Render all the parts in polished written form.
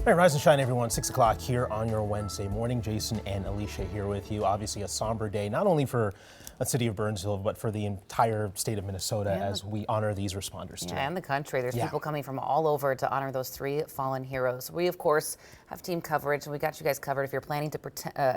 All right, rise and shine, everyone. 6 o'clock here on your Wednesday morning. Jason and Alicia here with you. Obviously, a somber day, not only for the city of Burnsville, but for the entire state of Minnesota as we honor these responders today. And the country. There's people coming from all over to honor those three fallen heroes. We, of course, have team coverage, and we got you guys covered if you're planning to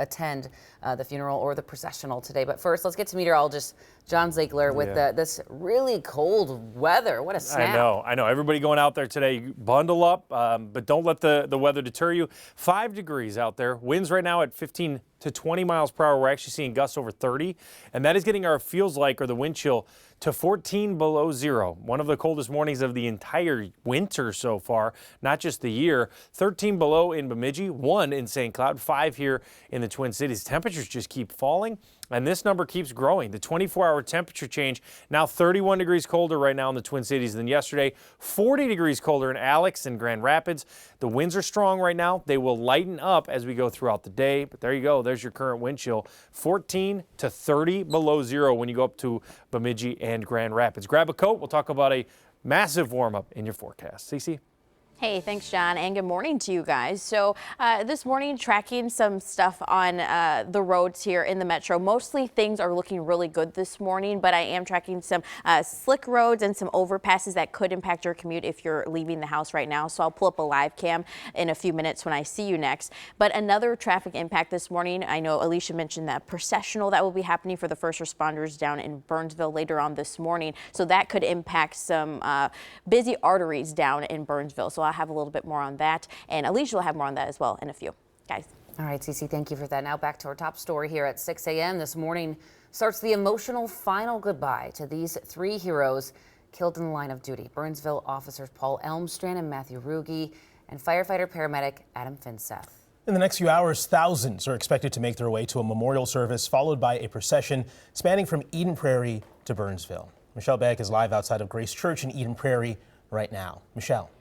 attend the funeral or the processional today. But first, let's get to meteorologist John Ziegler with this really cold weather. What a snap. I know. Everybody going out there today, bundle up, but don't let the weather deter you. 5 degrees out there. Winds right now at 15 to 20 miles per hour. We're actually seeing gusts over 30, and that is getting our feels like, or the wind chill, to 14 below zero. One of the coldest mornings of the entire winter so far, not just the year. 13 below in Bemidji, 1 in St. Cloud, 5 here in the Twin Cities. Temperatures just keep falling, and this number keeps growing. The 24-hour temperature change, now 31 degrees colder right now in the Twin Cities than yesterday, 40 degrees colder in Alex and Grand Rapids. The winds are strong right now. They will lighten up as we go throughout the day, but there you go. There's your current wind chill, 14 to 30 below zero when you go up to Bemidji and Grand Rapids. Grab a coat. We'll talk about a massive warm-up in your forecast. Cece? Hey, thanks, John, and good morning to you guys. So this morning, tracking some stuff on the roads here in the metro. Mostly things are looking really good this morning, but I am tracking some slick roads and some overpasses that could impact your commute if you're leaving the house right now. So I'll pull up a live cam in a few minutes when I see you next. But another traffic impact this morning, I know Alicia mentioned that processional that will be happening for the first responders down in Burnsville later on this morning. So that could impact some busy arteries down in Burnsville. So I'll have a little bit more on that, and Alicia will have more on that as well in a few. Guys. All right, Cece, thank you for that. Now back to our top story here at 6 a.m. this morning. Starts the emotional final goodbye to these three heroes killed in the line of duty. Burnsville officers Paul Elmstrand and Matthew Ruge, and firefighter-paramedic Adam Finseth. In the next few hours, thousands are expected to make their way to a memorial service, followed by a procession spanning from Eden Prairie to Burnsville. Michelle Beck is live outside of Grace Church in Eden Prairie right now. Michelle.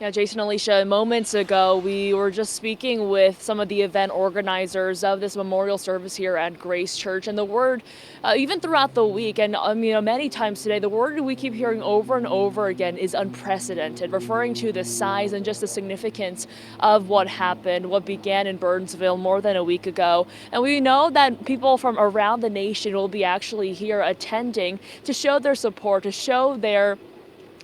Yeah, Jason, Alicia, moments ago, we were just speaking with some of the event organizers of this memorial service here at Grace Church. And the word, even throughout the week, and many times today, the word we keep hearing over and over again is unprecedented, referring to the size and just the significance of what happened, what began in Burnsville more than a week ago. And we know that people from around the nation will be actually here attending to show their support, to show their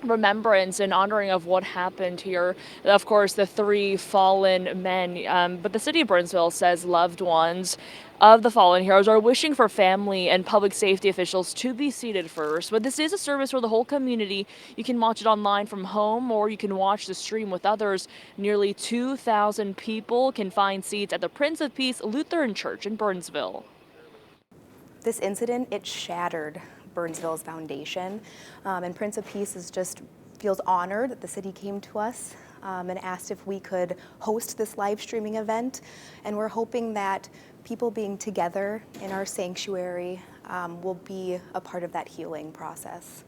remembrance and honoring of what happened here. Of course, the three fallen men, but the city of Burnsville says loved ones of the fallen heroes are wishing for family and public safety officials to be seated first. But this is a service for the whole community. You can watch it online from home, or you can watch the stream with others. Nearly 2,000 people can find seats at the Prince of Peace Lutheran Church in Burnsville. This incident, it shattered Burnsville's foundation, and Prince of Peace feels honored that the city came to us and asked if we could host this live streaming event, and we're hoping that people being together in our sanctuary will be a part of that healing process.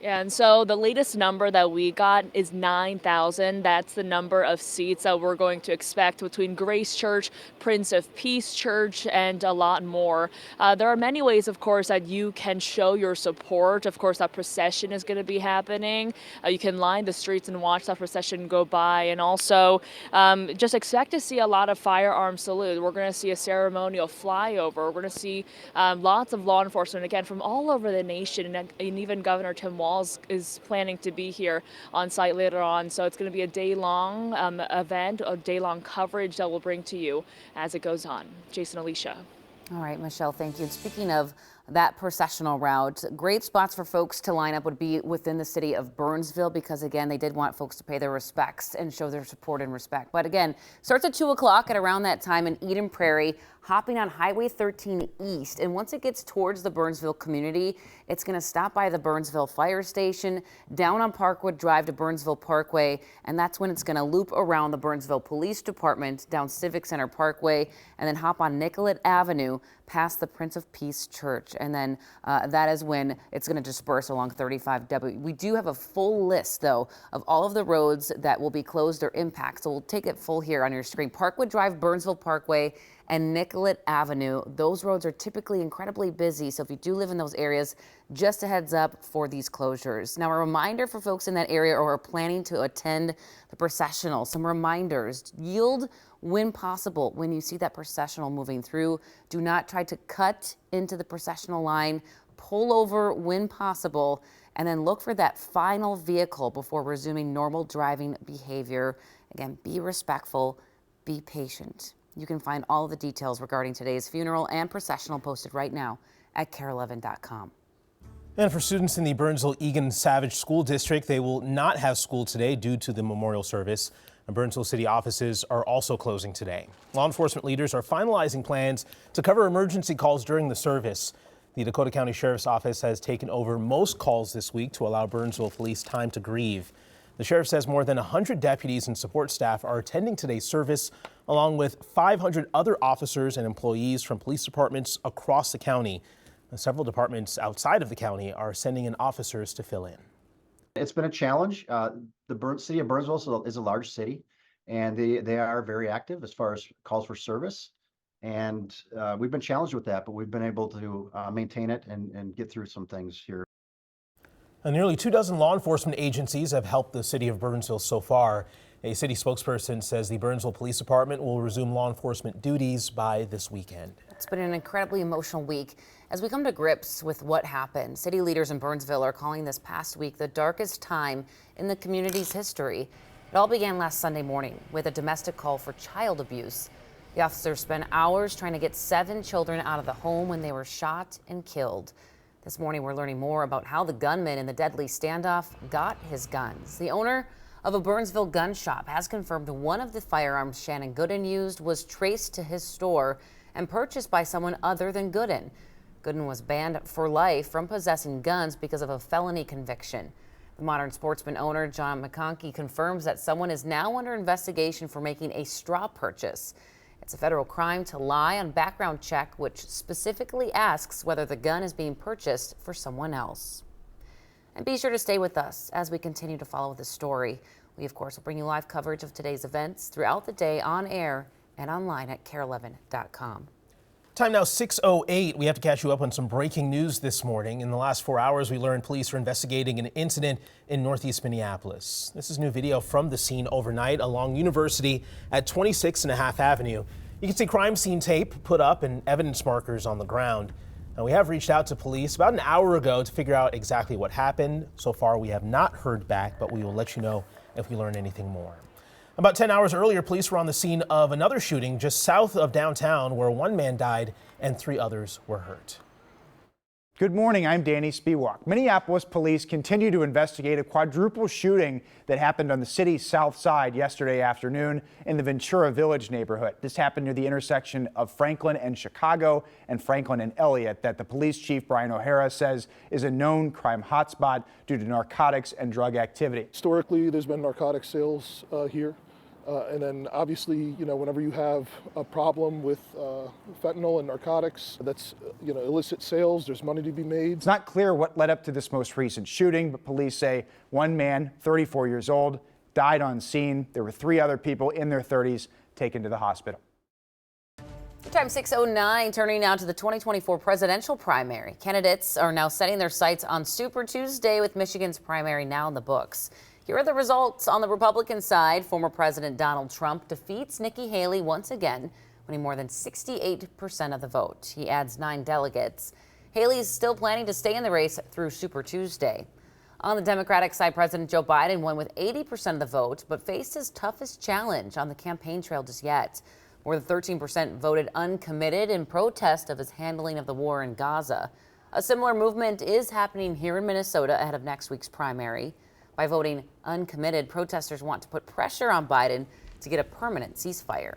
And so the latest number that we got is 9,000. That's the number of seats that we're going to expect between Grace Church, Prince of Peace Church, and a lot more. There are many ways, of course, that you can show your support. Of course, that procession is going to be happening. You can line the streets and watch that procession go by. And also just expect to see a lot of firearm salute. We're going to see a ceremonial flyover. We're going to see lots of law enforcement, again, from all over the nation. And even Governor Tim Walz is planning to be here on site later on. So it's going to be a day-long event, a day-long coverage that we'll bring to you as it goes on. Jason, Alicia. All right, Michelle, thank you. And speaking of that processional route, great spots for folks to line up would be within the city of Burnsville, because again, they did want folks to pay their respects and show their support and respect. But again, starts at 2 o'clock at around that time in Eden Prairie, hopping on Highway 13 East. And once it gets towards the Burnsville community, it's going to stop by the Burnsville Fire Station, down on Parkwood Drive to Burnsville Parkway, and that's when it's going to loop around the Burnsville Police Department, down Civic Center Parkway, and then hop on Nicollet Avenue past the Prince of Peace Church. And then that is when it's going to disperse along 35W. We do have a full list, though, of all of the roads that will be closed or impacted. So we'll take it full here on your screen. Parkwood Drive, Burnsville Parkway, and Nicollet Avenue. Those roads are typically incredibly busy, so if you do live in those areas, just a heads up for these closures. Now, a reminder for folks in that area or are planning to attend the processional, some reminders: yield when possible when you see that processional moving through. Do not try to cut into the processional line. Pull over when possible, and then look for that final vehicle before resuming normal driving behavior. Again, be respectful, be patient. You can find all of the details regarding today's funeral and processional posted right now at KARE11.com. And for students in the Burnsville-Egan Savage School District, they will not have school today due to the memorial service. And Burnsville City offices are also closing today. Law enforcement leaders are finalizing plans to cover emergency calls during the service. The Dakota County Sheriff's Office has taken over most calls this week to allow Burnsville police time to grieve. The sheriff says more than 100 deputies and support staff are attending today's service, along with 500 other officers and employees from police departments across the county. Several departments outside of the county are sending in officers to fill in. It's been a challenge. The city of Burnsville is a large city, and they are very active as far as calls for service. And we've been challenged with that, but we've been able to maintain it and get through some things here. Nearly 24 law enforcement agencies have helped the city of Burnsville so far. A city spokesperson says the Burnsville Police Department will resume law enforcement duties by this weekend. It's been an incredibly emotional week as we come to grips with what happened. City leaders in Burnsville are calling this past week the darkest time in the community's history. It all began last Sunday morning with a domestic call for child abuse. The officers spent hours trying to get 7 children out of the home when they were shot and killed. This morning, we're learning more about how the gunman in the deadly standoff got his guns. The owner of a Burnsville gun shop has confirmed one of the firearms Shannon Gooden used was traced to his store and purchased by someone other than Gooden. Gooden was banned for life from possessing guns because of a felony conviction. The Modern Sportsman owner, John McConkey, confirms that someone is now under investigation for making a straw purchase. It's a federal crime to lie on background check, which specifically asks whether the gun is being purchased for someone else. And be sure to stay with us as we continue to follow this story. We, of course, will bring you live coverage of today's events throughout the day on air and online at KARE11.com. Time now 6:08. We have to catch you up on some breaking news this morning. In the last 4 hours, we learned police are investigating an incident in northeast Minneapolis. This is new video from the scene overnight along University at 26.5 Avenue. You can see crime scene tape put up and evidence markers on the ground. Now, we have reached out to police about an hour ago to figure out exactly what happened. So far, we have not heard back, but we will let you know if we learn anything more. About 10 hours earlier, police were on the scene of another shooting just south of downtown where 1 man died and 3 others were hurt. Good morning, I'm Danny Spiewak. Minneapolis police continue to investigate a quadruple shooting that happened on the city's south side yesterday afternoon in the Ventura Village neighborhood. This happened near the intersection of Franklin and Chicago and Franklin and Elliott that the police chief, Brian O'Hara, says is a known crime hotspot due to narcotics and drug activity. Historically, there's been narcotic sales here. And then obviously, whenever you have a problem with fentanyl and narcotics, that's, illicit sales, there's money to be made. It's not clear what led up to this most recent shooting, but police say 1 man, 34 years old, died on scene. There were 3 other people in their 30s taken to the hospital. Time 6:09, turning now to the 2024 presidential primary. Candidates are now setting their sights on Super Tuesday with Michigan's primary now in the books. Here are the results on the Republican side. Former President Donald Trump defeats Nikki Haley once again, winning more than 68% of the vote. He adds 9 delegates. Haley is still planning to stay in the race through Super Tuesday. On the Democratic side, President Joe Biden won with 80% of the vote, but faced his toughest challenge on the campaign trail just yet. More than 13% voted uncommitted in protest of his handling of the war in Gaza. A similar movement is happening here in Minnesota ahead of next week's primary. By voting uncommitted, protesters want to put pressure on Biden to get a permanent ceasefire.